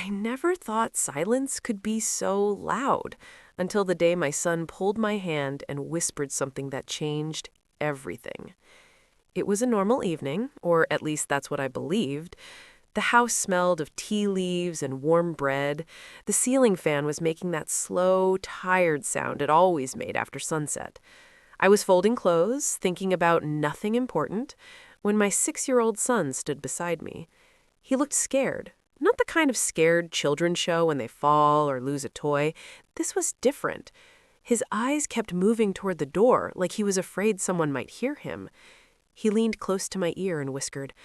I never thought silence could be so loud until the day my son pulled my hand and whispered something that changed everything. It was a normal evening, or at least that's what I believed. The house smelled of tea leaves and warm bread. The ceiling fan was making that slow, tired sound it always made after sunset. I was folding clothes, thinking about nothing important, when my 6-year-old son stood beside me. He looked scared. Not the kind of scared children show when they fall or lose a toy. This was different. His eyes kept moving toward the door, like he was afraid someone might hear him. He leaned close to my ear and whispered,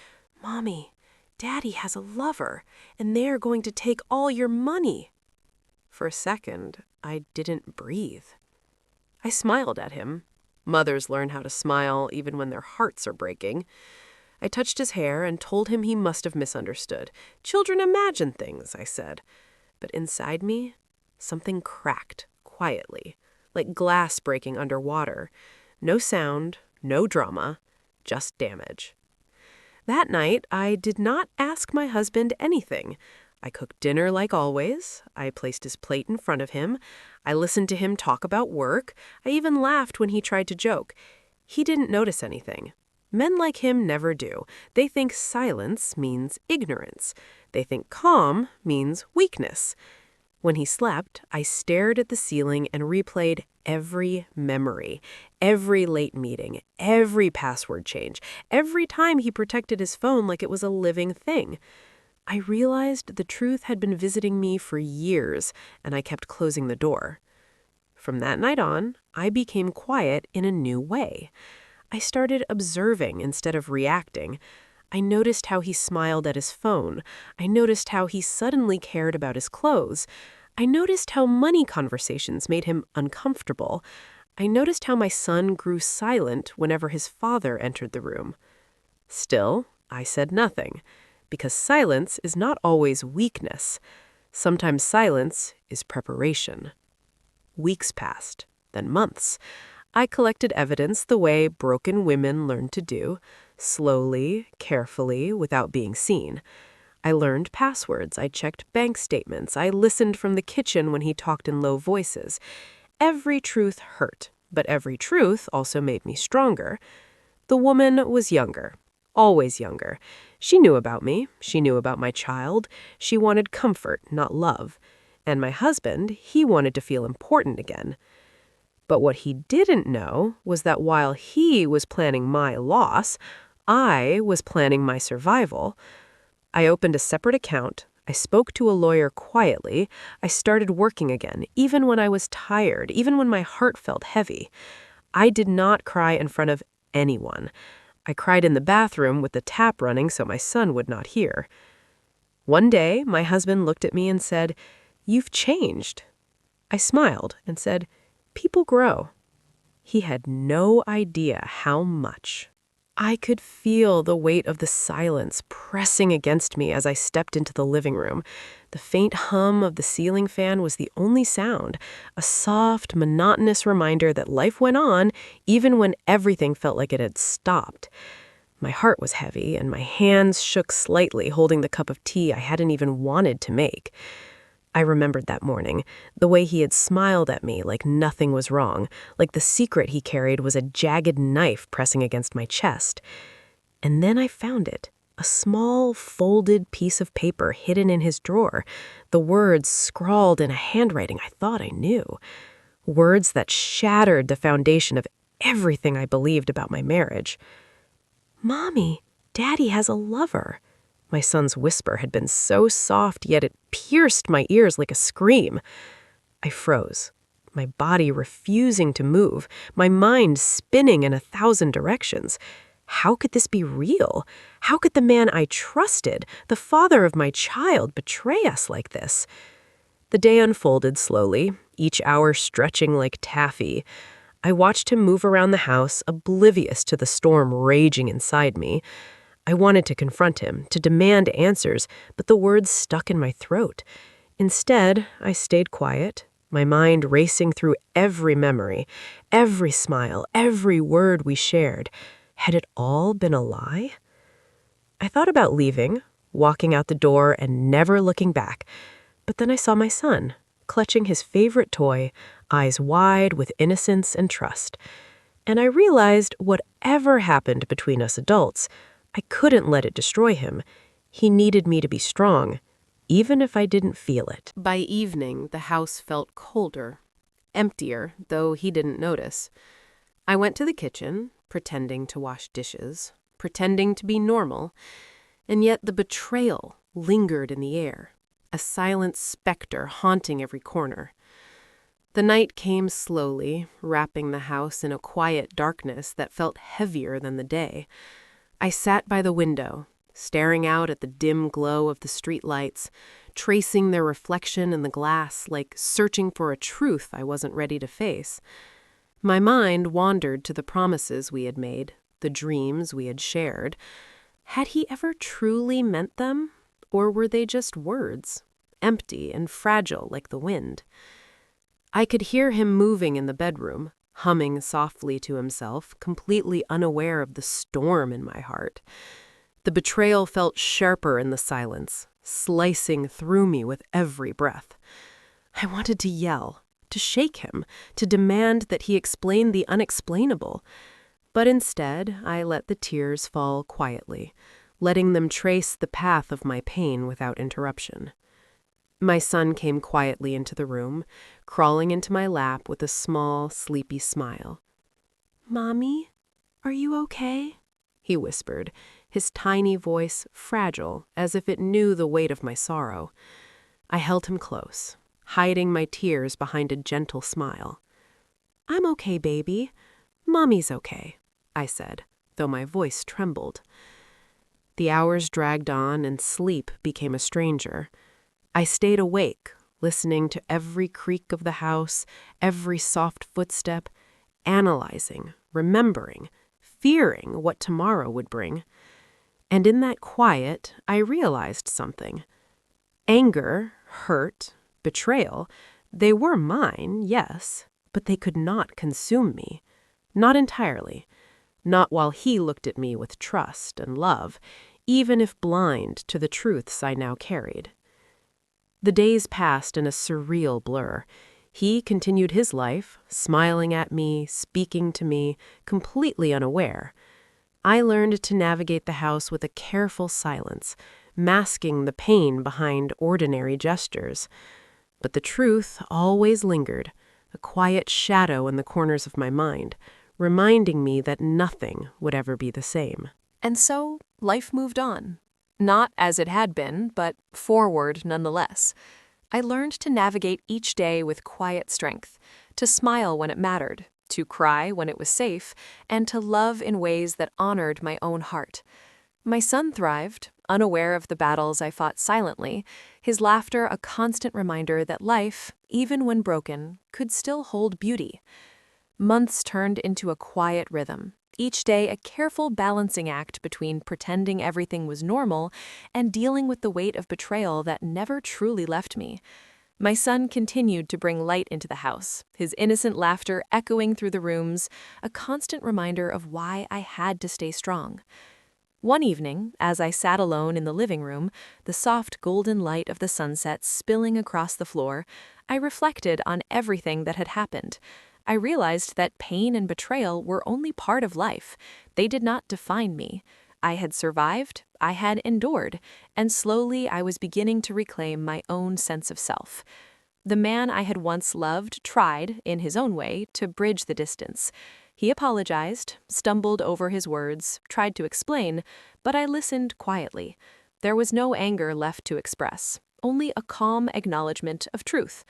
"Mommy, Daddy has a lover, and they're going to take all your money." For a second, I didn't breathe. I smiled at him. Mothers learn how to smile even when their hearts are breaking. I touched his hair and told him he must have misunderstood. "Children imagine things," I said. But inside me, something cracked quietly, like glass breaking underwater. No sound, no drama, just damage. That night, I did not ask my husband anything. I cooked dinner like always. I placed his plate in front of him. I listened to him talk about work. I even laughed when he tried to joke. He didn't notice anything. Men like him never do. They think silence means ignorance. They think calm means weakness. When he slept, I stared at the ceiling and replayed every memory, every late meeting, every password change, every time he protected his phone like it was a living thing. I realized the truth had been visiting me for years, and I kept closing the door. From that night on, I became quiet in a new way. I started observing instead of reacting. I noticed how he smiled at his phone. I noticed how he suddenly cared about his clothes. I noticed how money conversations made him uncomfortable. I noticed how my son grew silent whenever his father entered the room. Still, I said nothing, because silence is not always weakness. Sometimes silence is preparation. Weeks passed, then months. I collected evidence the way broken women learn to do, slowly, carefully, without being seen. I learned passwords, I checked bank statements, I listened from the kitchen when he talked in low voices. Every truth hurt, but every truth also made me stronger. The woman was younger, always younger. She knew about me, she knew about my child. She wanted comfort, not love. And my husband, he wanted to feel important again. But what he didn't know was that while he was planning my loss, I was planning my survival. I opened a separate account. I spoke to a lawyer quietly. I started working again, even when I was tired, even when my heart felt heavy. I did not cry in front of anyone. I cried in the bathroom with the tap running so my son would not hear. One day, my husband looked at me and said, "You've changed." I smiled and said, "People grow." He had no idea how much. I could feel the weight of the silence pressing against me as I stepped into the living room. The faint hum of the ceiling fan was the only sound, a soft, monotonous reminder that life went on even when everything felt like it had stopped. My heart was heavy, and my hands shook slightly holding the cup of tea I hadn't even wanted to make. I remembered that morning, the way he had smiled at me like nothing was wrong, like the secret he carried was a jagged knife pressing against my chest. And then I found it, a small, folded piece of paper hidden in his drawer, the words scrawled in a handwriting I thought I knew. Words that shattered the foundation of everything I believed about my marriage. "Mommy, Daddy has a lover." My son's whisper had been so soft, yet it pierced my ears like a scream. I froze, my body refusing to move, my mind spinning in 1,000 directions. How could this be real? How could the man I trusted, the father of my child, betray us like this? The day unfolded slowly, each hour stretching like taffy. I watched him move around the house, oblivious to the storm raging inside me. I wanted to confront him, to demand answers, but the words stuck in my throat. Instead, I stayed quiet, my mind racing through every memory, every smile, every word we shared. Had it all been a lie? I thought about leaving, walking out the door and never looking back. But then I saw my son, clutching his favorite toy, eyes wide with innocence and trust. And I realized whatever happened between us adults, I couldn't let it destroy him. He needed me to be strong, even if I didn't feel it. By evening, the house felt colder, emptier, though he didn't notice. I went to the kitchen, pretending to wash dishes, pretending to be normal, and yet the betrayal lingered in the air, a silent specter haunting every corner. The night came slowly, wrapping the house in a quiet darkness that felt heavier than the day. I sat by the window, staring out at the dim glow of the street lights, tracing their reflection in the glass like searching for a truth I wasn't ready to face. My mind wandered to the promises we had made, the dreams we had shared. Had he ever truly meant them, or were they just words, empty and fragile like the wind? I could hear him moving in the bedroom, humming softly to himself, completely unaware of the storm in my heart. The betrayal felt sharper in the silence, slicing through me with every breath. I wanted to yell, to shake him, to demand that he explain the unexplainable. But instead, I let the tears fall quietly, letting them trace the path of my pain without interruption. My son came quietly into the room, crawling into my lap with a small, sleepy smile. "Mommy, are you okay?" he whispered, his tiny voice fragile, as if it knew the weight of my sorrow. I held him close, hiding my tears behind a gentle smile. "I'm okay, baby. Mommy's okay," I said, though my voice trembled. The hours dragged on and sleep became a stranger. I stayed awake, listening to every creak of the house, every soft footstep, analyzing, remembering, fearing what tomorrow would bring. And in that quiet, I realized something. Anger, hurt, betrayal, they were mine, yes, but they could not consume me. Not entirely. Not while he looked at me with trust and love, even if blind to the truths I now carried. The days passed in a surreal blur. He continued his life, smiling at me, speaking to me, completely unaware. I learned to navigate the house with a careful silence, masking the pain behind ordinary gestures. But the truth always lingered, a quiet shadow in the corners of my mind, reminding me that nothing would ever be the same. And so life moved on. Not as it had been, but forward nonetheless. I learned to navigate each day with quiet strength, to smile when it mattered, to cry when it was safe, and to love in ways that honored my own heart. My son thrived, unaware of the battles I fought silently, his laughter a constant reminder that life, even when broken, could still hold beauty. Months turned into a quiet rhythm, each day a careful balancing act between pretending everything was normal and dealing with the weight of betrayal that never truly left me. My son continued to bring light into the house, his innocent laughter echoing through the rooms, a constant reminder of why I had to stay strong. One evening, as I sat alone in the living room, the soft golden light of the sunset spilling across the floor, I reflected on everything that had happened. I realized that pain and betrayal were only part of life. They did not define me. I had survived, I had endured, and slowly I was beginning to reclaim my own sense of self. The man I had once loved tried, in his own way, to bridge the distance. He apologized, stumbled over his words, tried to explain, but I listened quietly. There was no anger left to express, only a calm acknowledgement of truth.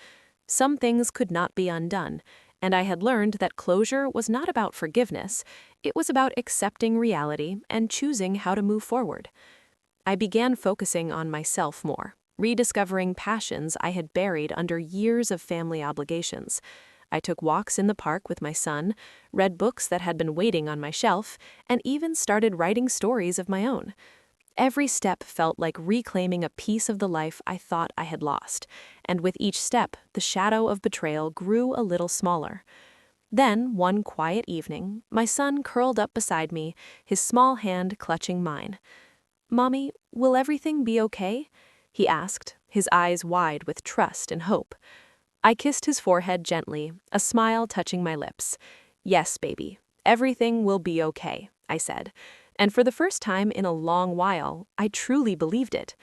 Some things could not be undone, and I had learned that closure was not about forgiveness, it was about accepting reality and choosing how to move forward. I began focusing on myself more, rediscovering passions I had buried under years of family obligations. I took walks in the park with my son, read books that had been waiting on my shelf, and even started writing stories of my own. Every step felt like reclaiming a piece of the life I thought I had lost, and with each step, the shadow of betrayal grew a little smaller. Then, one quiet evening, my son curled up beside me, his small hand clutching mine. "Mommy, will everything be okay?" he asked, his eyes wide with trust and hope. I kissed his forehead gently, a smile touching my lips. "Yes, baby, everything will be okay," I said. And for the first time in a long while, I truly believed it.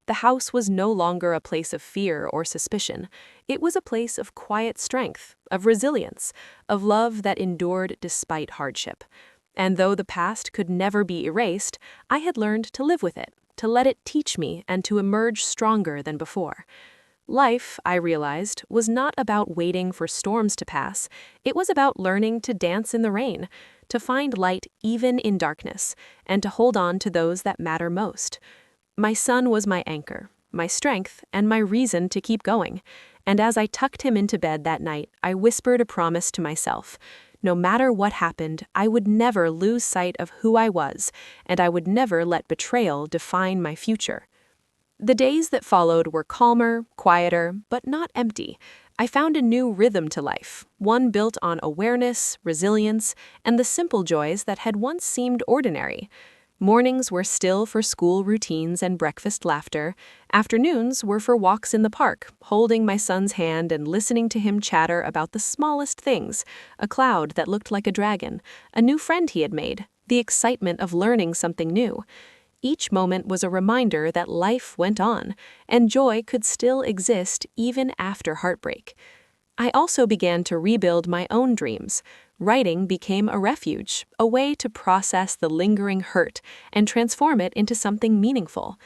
The house was no longer a place of fear or suspicion. It was a place of quiet strength, of resilience, of love that endured despite hardship. And though the past could never be erased, I had learned to live with it, to let it teach me, and to emerge stronger than before. Life, I realized, was not about waiting for storms to pass. It was about learning to dance in the rain, to find light even in darkness, and to hold on to those that matter most. My son was my anchor, my strength, and my reason to keep going. And as I tucked him into bed that night, I whispered a promise to myself. No matter what happened, I would never lose sight of who I was, and I would never let betrayal define my future. The days that followed were calmer, quieter, but not empty. I found a new rhythm to life, one built on awareness, resilience, and the simple joys that had once seemed ordinary. Mornings were still for school routines and breakfast laughter. Afternoons were for walks in the park, holding my son's hand and listening to him chatter about the smallest things, a cloud that looked like a dragon, a new friend he had made, the excitement of learning something new. Each moment was a reminder that life went on, and joy could still exist even after heartbreak. I also began to rebuild my own dreams. Writing became a refuge, a way to process the lingering hurt and transform it into something meaningful.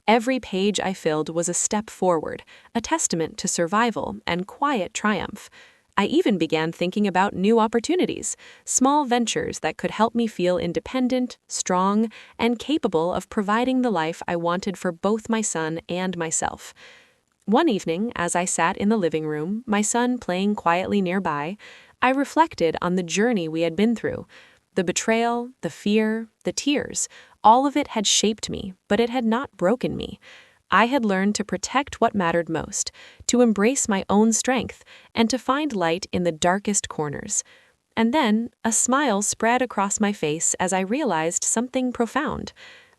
Every page I filled was a step forward, a testament to survival and quiet triumph. I even began thinking about new opportunities, small ventures that could help me feel independent, strong, and capable of providing the life I wanted for both my son and myself. One evening, as I sat in the living room, my son playing quietly nearby, I reflected on the journey we had been through. The betrayal, the fear, the tears, all of it had shaped me, but it had not broken me. I had learned to protect what mattered most, to embrace my own strength, and to find light in the darkest corners. And then, a smile spread across my face as I realized something profound.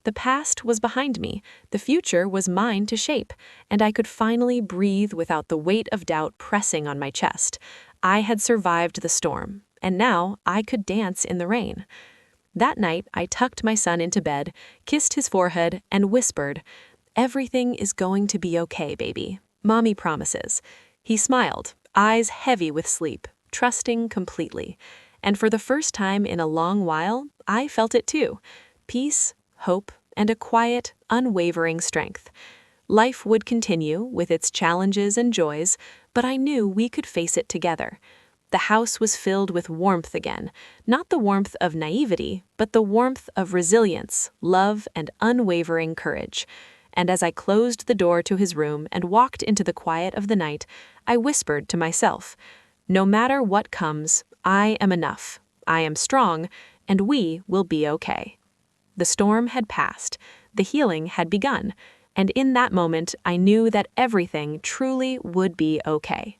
The past was behind me, the future was mine to shape, and I could finally breathe without the weight of doubt pressing on my chest. I had survived the storm, and now I could dance in the rain. That night, I tucked my son into bed, kissed his forehead, and whispered, "Everything is going to be okay, baby. Mommy promises." He smiled, eyes heavy with sleep, trusting completely. And for the first time in a long while, I felt it too. Peace, hope, and a quiet, unwavering strength. Life would continue with its challenges and joys, but I knew we could face it together. The house was filled with warmth again, not the warmth of naivety, but the warmth of resilience, love, and unwavering courage. And as I closed the door to his room and walked into the quiet of the night, I whispered to myself, "No matter what comes, I am enough, I am strong, and we will be okay." The storm had passed, the healing had begun, and in that moment I knew that everything truly would be okay.